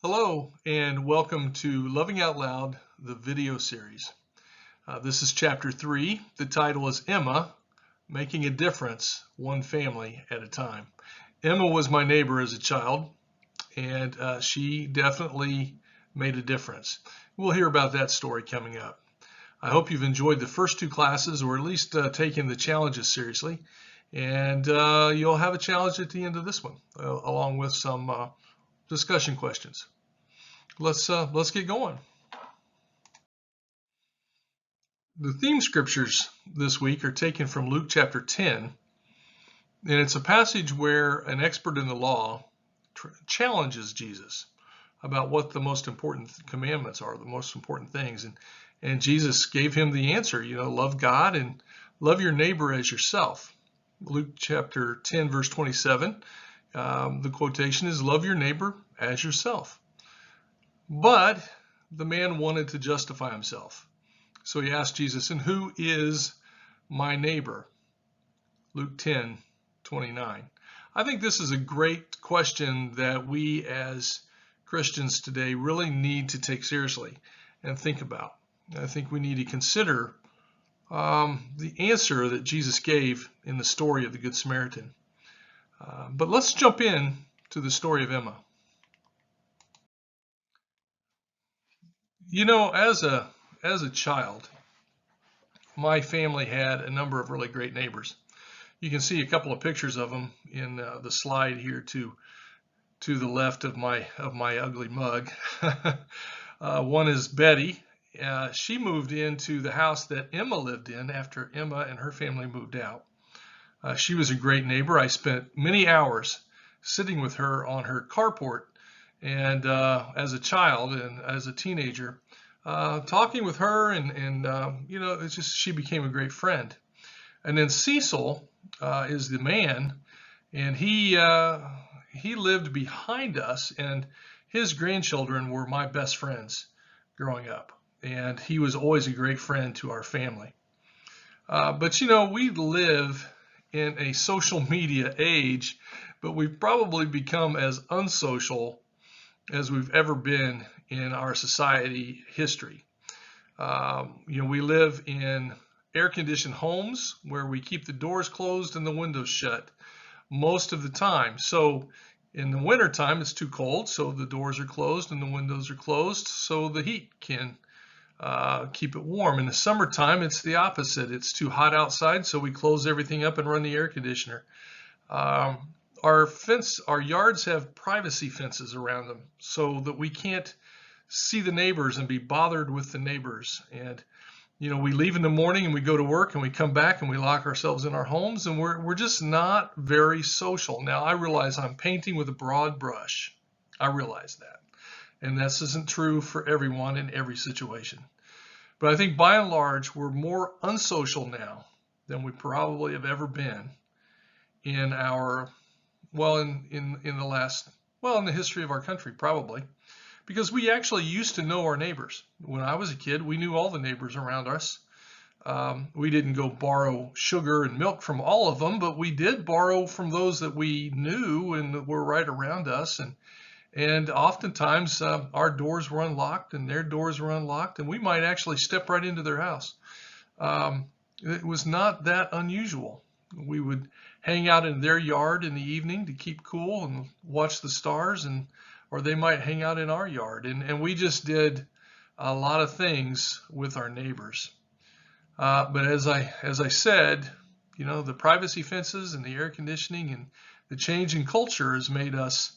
Hello and welcome to Loving Out Loud, the video series. This is chapter 3. The title is Emma, Making a Difference, One Family at a Time. Emma was my neighbor as a child, and she definitely made a difference. We'll hear about that story coming up. I hope you've enjoyed the first two classes, or at least taken the challenges seriously, and you'll have a challenge at the end of this one, along with some discussion questions. Let's get going. The theme scriptures this week are taken from Luke chapter 10, and it's a passage where an expert in the law challenges Jesus about what the most important commandments are, the most important things, and Jesus gave him the answer. Love God and love your neighbor as yourself. Luke chapter 10 verse 27, the quotation is, love your neighbor as yourself. But the man wanted to justify himself. So he asked Jesus, and who is my neighbor? Luke 10:29. I think this is a great question that we as Christians today really need to take seriously and think about. I think we need to consider the answer that Jesus gave in the story of the Good Samaritan. But let's jump in to the story of Emma. As a child, my family had a number of really great neighbors. You can see a couple of pictures of them in the slide here to the left of my ugly mug. One is Betty. She moved into the house that Emma lived in after Emma and her family moved out. She was a great neighbor. I spent many hours sitting with her on her carport, and as a child and as a teenager, talking with her, and it's just, she became a great friend. And then Cecil is the man, and he lived behind us, and his grandchildren were my best friends growing up, and he was always a great friend to our family. But we live in a social media age, but we've probably become as unsocial as we've ever been in our society history. We live in air-conditioned homes where we keep the doors closed and the windows shut most of the time. So in the wintertime, it's too cold, so the doors are closed and the windows are closed so the heat can keep it warm. In the summertime, it's the opposite. It's too hot outside, so we close everything up and run the air conditioner. Our yards have privacy fences around them so that we can't see the neighbors and be bothered with the neighbors. And we leave in the morning and we go to work and we come back and we lock ourselves in our homes, and we're just not very social. Now, I realize I'm painting with a broad brush. I realize that. And this isn't true for everyone in every situation. But I think by and large, we're more unsocial now than we probably have ever been in our, in the history of our country, probably. Because we actually used to know our neighbors. When I was a kid, we knew all the neighbors around us. We didn't go borrow sugar and milk from all of them, but we did borrow from those that we knew and that were right around us. And oftentimes our doors were unlocked and their doors were unlocked, and we might actually step right into their house. It was not that unusual. We would hang out in their yard in the evening to keep cool and watch the stars, or they might hang out in our yard. And we just did a lot of things with our neighbors. But as I said, the privacy fences and the air conditioning and the change in culture has made us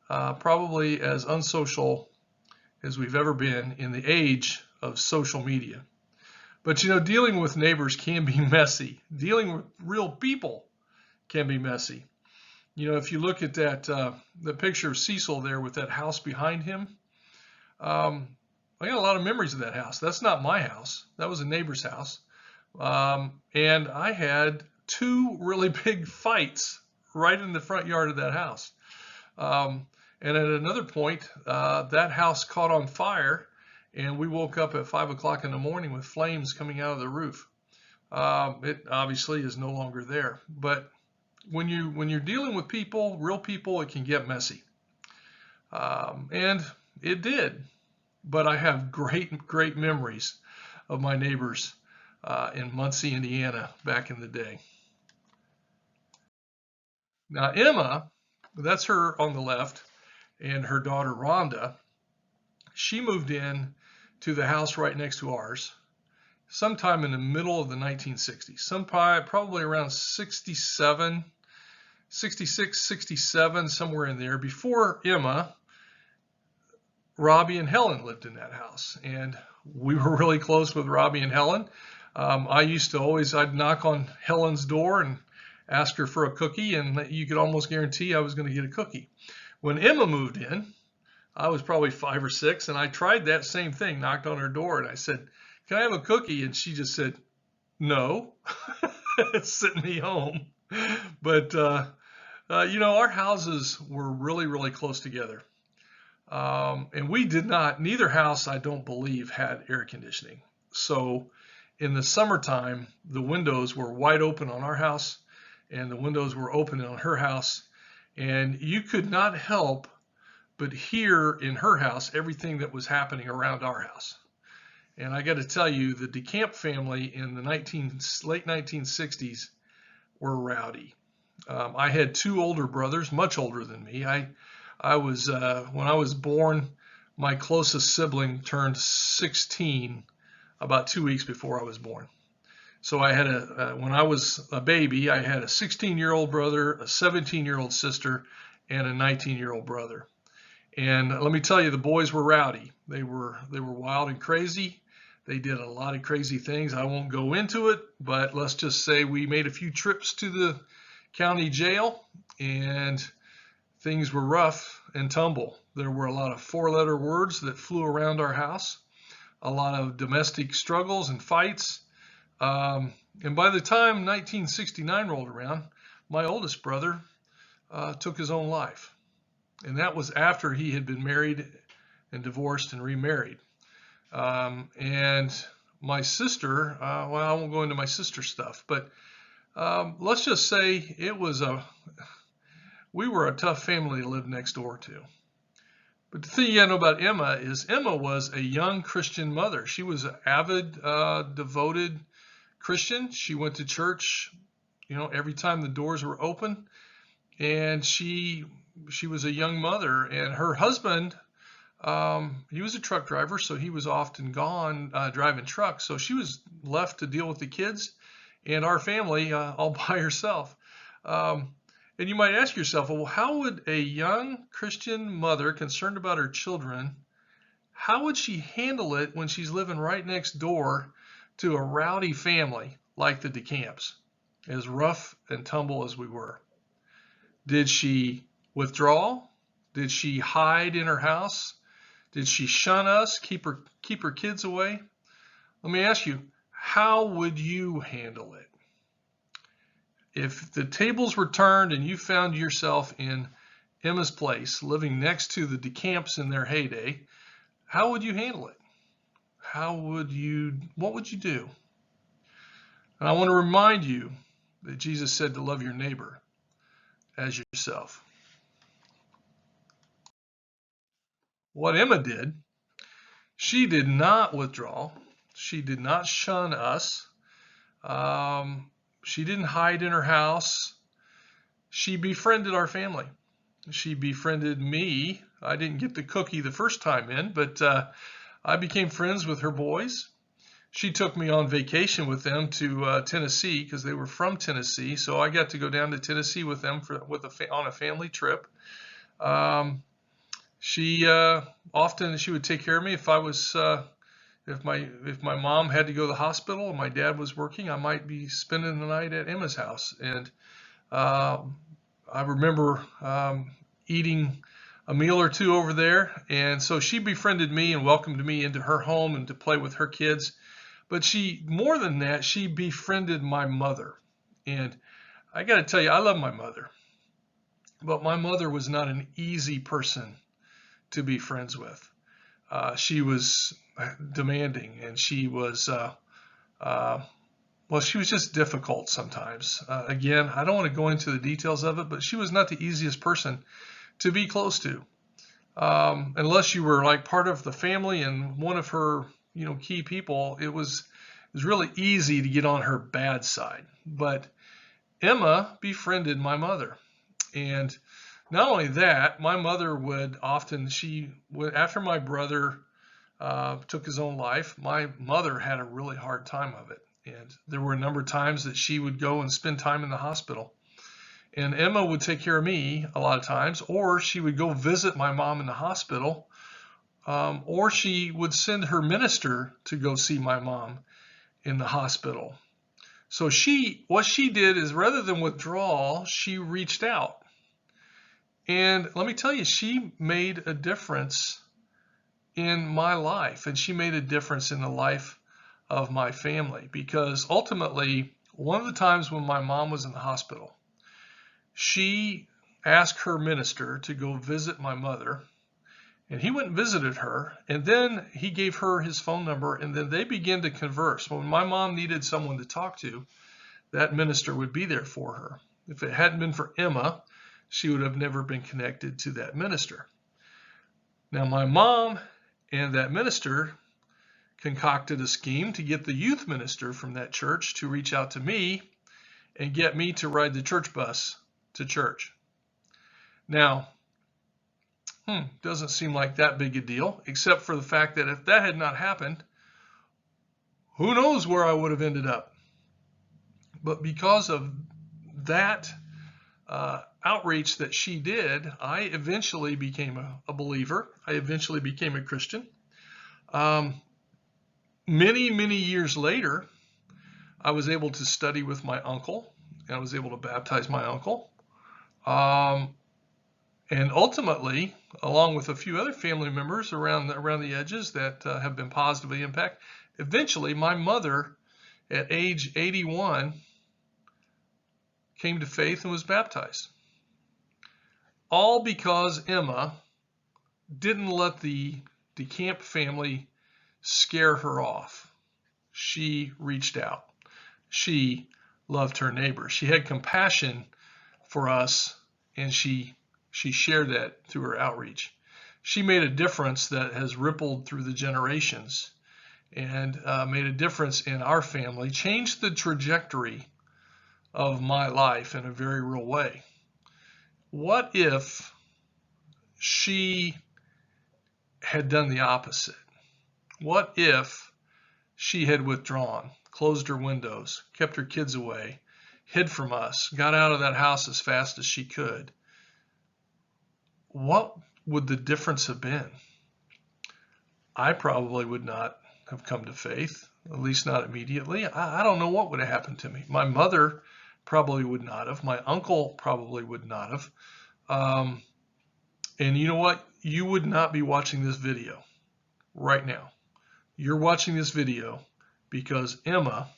probably as unsocial as we've ever been in the age of social media. But dealing with neighbors can be messy. Dealing with real people can be messy. If you look at that the picture of Cecil there with that house behind him, I got a lot of memories of that house. That's not my house. That was a neighbor's house. And I had two really big fights right in the front yard of that house. And at another point, that house caught on fire, and we woke up at 5 o'clock in the morning with flames coming out of the roof. It obviously is no longer there. But when you're dealing with people, real people, it can get messy. And It did. But I have great memories of my neighbors in Muncie, Indiana back in the day. Now, Emma, that's her on the left, and her daughter Rhonda, she moved in to the house right next to ours sometime in the middle of the 1960s, probably around 67, 66, 67, somewhere in there. Before Emma, Robbie and Helen lived in that house, and we were really close with Robbie and Helen. I'd knock on Helen's door and ask her for a cookie, and you could almost guarantee I was going to get a cookie. When Emma moved in, I was probably 5 or 6, and I tried that same thing, knocked on her door, and I said, "Can I have a cookie?" And she just said, "No," sent me home. But, our houses were really, really close together. And we did not, neither house, I don't believe, had air conditioning. So in the summertime, the windows were wide open on our house, and the windows were open on her house. And you could not help but hear in her house everything that was happening around our house. And I got to tell you, the DeCamp family in the late 1960s were rowdy. I had 2 older brothers, much older than me. I was when I was born, my closest sibling turned 16 about 2 weeks before I was born. So I had when I was a baby, I had a 16-year-old brother, a 17-year-old sister, and a 19-year-old brother. And let me tell you, the boys were rowdy. They were wild and crazy. They did a lot of crazy things. I won't go into it, but let's just say we made a few trips to the county jail, and things were rough and tumble. There were a lot of 4-letter words that flew around our house, a lot of domestic struggles and fights. And by the time 1969 rolled around, my oldest brother took his own life. And that was after he had been married and divorced and remarried. And my sister, well, I won't go into my sister's stuff, but let's just say we were a tough family to live next door to. But the thing you gotta know about Emma is Emma was a young Christian mother. She was an avid, devoted Christian. She went to church, every time the doors were open. And she was a young mother. And her husband, he was a truck driver, so he was often gone driving trucks. So she was left to deal with the kids and our family all by herself. And you might ask yourself, well, how would a young Christian mother concerned about her children, how would she handle it when she's living right next door to a rowdy family like the DeCamps, as rough and tumble as we were? Did she withdraw? Did she hide in her house? Did she shun us, keep her kids away? Let me ask you, how would you handle it? If the tables were turned and you found yourself in Emma's place, living next to the DeCamps in their heyday, how would you handle it? What would you do? And I want to remind you that Jesus said to love your neighbor as yourself. What Emma did, she did not withdraw. She did not shun us. She didn't hide in her house. She befriended our family. She befriended me. I didn't get the cookie the first time in, but I became friends with her boys. She took me on vacation with them to Tennessee because they were from Tennessee. So I got to go down to Tennessee with them on a family trip. She would take care of me if I was if my mom had to go to the hospital and my dad was working, I might be spending the night at Emma's house. And I remember eating a meal or two over there. And so she befriended me and welcomed me into her home and to play with her kids. But more than that, she befriended my mother. And I got to tell you, I love my mother. But my mother was not an easy person to be friends with. She was demanding, and she was she was just difficult sometimes. Again, I don't want to go into the details of it, but she was not the easiest person to be close to. unless you were like part of the family and one of her, key people, it was really easy to get on her bad side. But Emma befriended my mother. And not only that, my mother would often, after my brother took his own life, my mother had a really hard time of it. And there were a number of times that she would go and spend time in the hospital. And Emma would take care of me a lot of times, or she would go visit my mom in the hospital, or she would send her minister to go see my mom in the hospital. So what she did is, rather than withdraw, she reached out. And let me tell you, she made a difference in my life, and she made a difference in the life of my family, because ultimately, one of the times when my mom was in the hospital, she asked her minister to go visit my mother, and he went and visited her, and then he gave her his phone number, and then they began to converse. When my mom needed someone to talk to, that minister would be there for her. If it hadn't been for Emma, she would have never been connected to that minister. Now, my mom and that minister concocted a scheme to get the youth minister from that church to reach out to me and get me to ride the church bus to church. Now, doesn't seem like that big a deal, except for the fact that if that had not happened, who knows where I would have ended up. But because of that outreach that she did, I eventually became a believer. I eventually became a Christian. Many, many years later, I was able to study with my uncle, and I was able to baptize my uncle. And ultimately, along with a few other family members around the edges that have been positively impacted, eventually my mother, at age 81, came to faith and was baptized. All because Emma didn't let the DeCamp family scare her off. She reached out. She loved her neighbors. She had compassion for us, and she shared that through her outreach. She made a difference that has rippled through the generations and made a difference in our family, changed the trajectory of my life in a very real way. What if she had done the opposite? What if she had withdrawn, closed her windows, kept her kids away, hid from us, got out of that house as fast as she could? What would the difference have been? I probably would not have come to faith, at least not immediately. I don't know what would have happened to me. My mother probably would not have. My uncle probably would not have. And you know what? You would not be watching this video right now. You're watching this video because Emma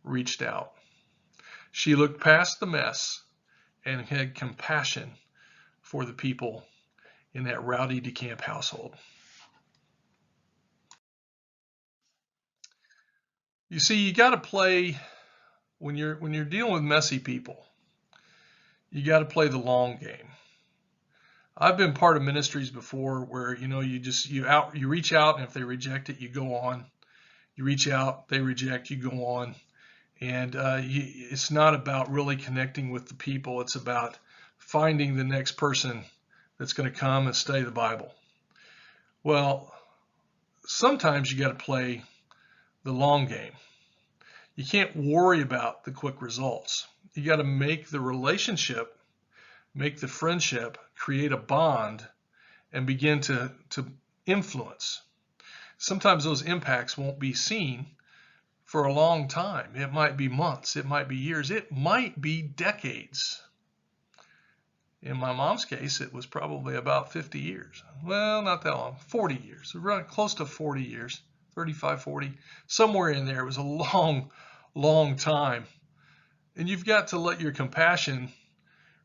reached out. She looked past the mess and had compassion for the people in that rowdy DeCamp household. You see, you got to play when you're dealing with messy people. You got to play the long game. I've been part of ministries before where you reach out, and if they reject it, you go on. You reach out, they reject, you go on, and it's not about really connecting with the people. It's about finding the next person that's going to come and study the Bible. Well, sometimes you got to play the long game. You can't worry about the quick results. You got to make the relationship, make the friendship, create a bond, and begin to influence. Sometimes those impacts won't be seen for a long time. It might be months, it might be years, it might be decades. In my mom's case, it was probably about 50 years. Well, not that long, 40 years, around close to 40 years, 35, 40, somewhere in there. It was a long, long time. And you've got to let your compassion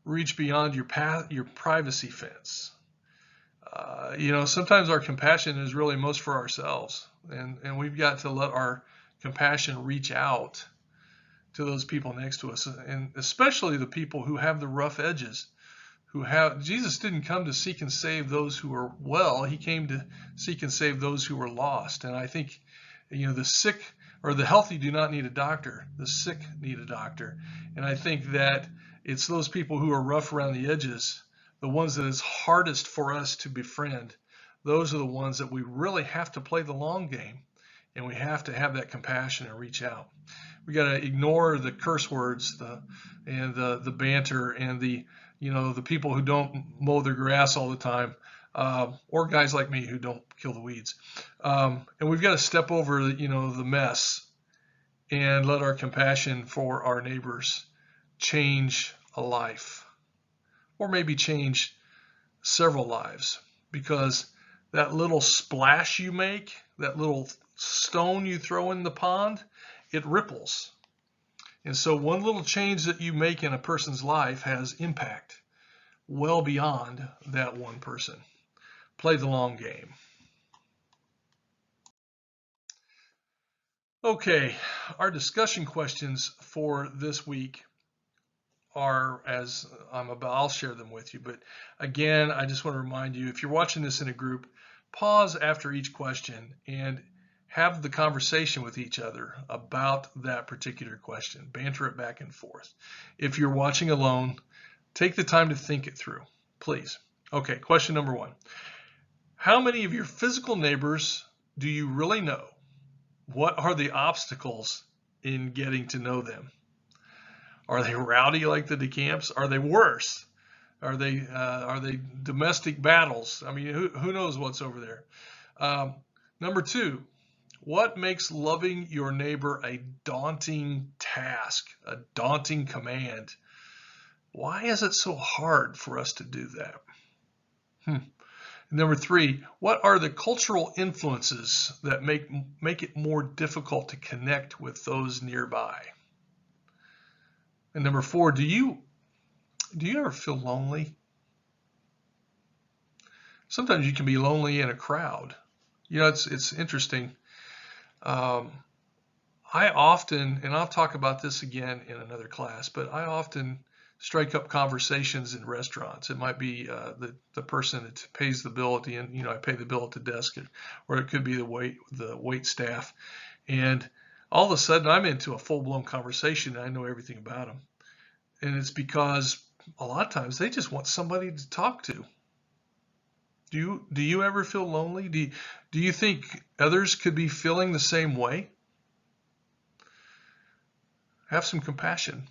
reach beyond your privacy fence. Sometimes our compassion is really most for ourselves, and we've got to let our compassion reach out to those people next to us, and especially the people who have the rough edges, Jesus didn't come to seek and save those who are well. He came to seek and save those who were lost. And I think, the sick or the healthy do not need a doctor. The sick need a doctor. And I think that it's those people who are rough around the edges, the ones that is hardest for us to befriend. Those are the ones that we really have to play the long game, and we have to have that compassion and reach out. We got to ignore the curse words, the banter, and the people who don't mow their grass all the time, or guys like me who don't kill the weeds. And we've got to step over the mess and let our compassion for our neighbors change a life, or maybe change several lives, because that little splash you make, that little stone you throw in the pond, it ripples. And so one little change that you make in a person's life has impact well beyond that one person. Play the long game. Okay, our discussion questions for this week are as I'll share them with you. But again, I just want to remind you, if you're watching this in a group, pause after each question and have the conversation with each other about that particular question. Banter it back and forth. If you're watching alone, take the time to think it through, please. Okay, question number 1. How many of your physical neighbors do you really know? What are the obstacles in getting to know them? Are they rowdy like the DeCamps? Are they worse? Are they domestic battles? I mean, who knows what's over there? Number 2, what makes loving your neighbor a daunting task, a daunting command? Why is it so hard for us to do that? Number 3, what are the cultural influences that make it more difficult to connect with those nearby? And number 4, do you ever feel lonely? Sometimes you can be lonely in a crowd. It's interesting. I often, and I'll talk about this again in another class, but I often strike up conversations in restaurants. It might be the person that pays the bill at the end. I pay the bill at the desk, or it could be the wait staff. And all of a sudden, I'm into a full-blown conversation, and I know everything about them. And it's because a lot of times they just want somebody to talk to. Do you ever feel lonely? Do you think others could be feeling the same way? Have some compassion.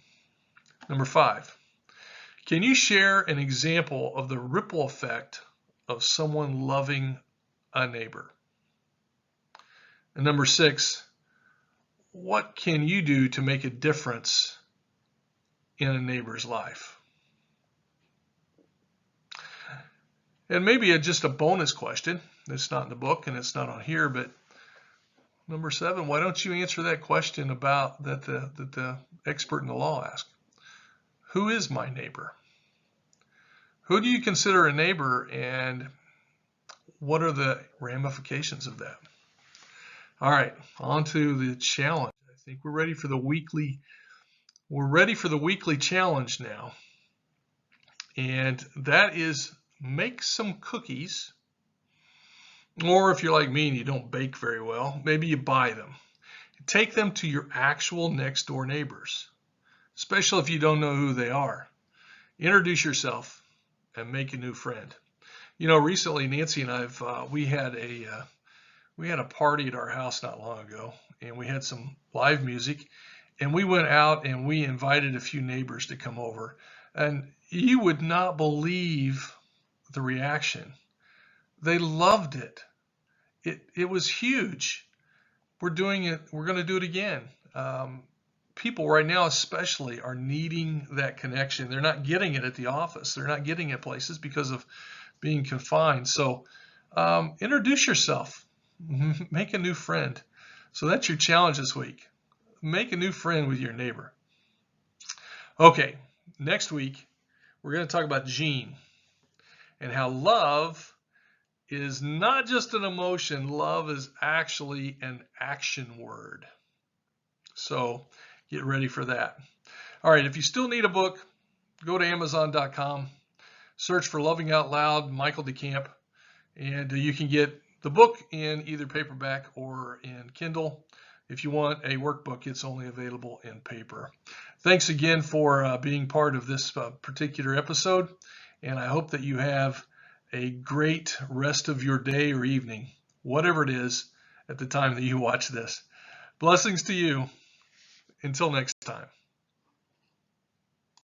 Number 5, can you share an example of the ripple effect of someone loving a neighbor? And number 6, what can you do to make a difference in a neighbor's life? And maybe just a bonus question. It's not in the book and it's not on here, but number 7, why don't you answer that question about that the expert in the law asked? Who is my neighbor? Who do you consider a neighbor, and what are the ramifications of that? All right, on to the challenge. I think we're ready for the weekly challenge now. And that is, make some cookies, or if you're like me and you don't bake very well, maybe you buy them. Take them to your actual next door neighbors, especially if you don't know who they are. Introduce yourself and make a new friend. Recently Nancy and we had a party at our house not long ago, and we had some live music, and we went out and we invited a few neighbors to come over, and you would not believe the reaction. They loved it. It was huge. We're doing it. We're going to do it again. People right now especially are needing that connection. They're not getting it at the office. They're not getting it places because of being confined. So introduce yourself. Make a new friend. So that's your challenge this week. Make a new friend with your neighbor. Okay, next week we're going to talk about Jean and how love is not just an emotion. Love is actually an action word. So get ready for that. All right, if you still need a book, go to Amazon.com, search for Loving Out Loud, Michael DeCamp, and you can get the book in either paperback or in Kindle. If you want a workbook, it's only available in paper. Thanks again for being part of this particular episode, and I hope that you have a great rest of your day or evening, whatever it is at the time that you watch this. Blessings to you. Until next time.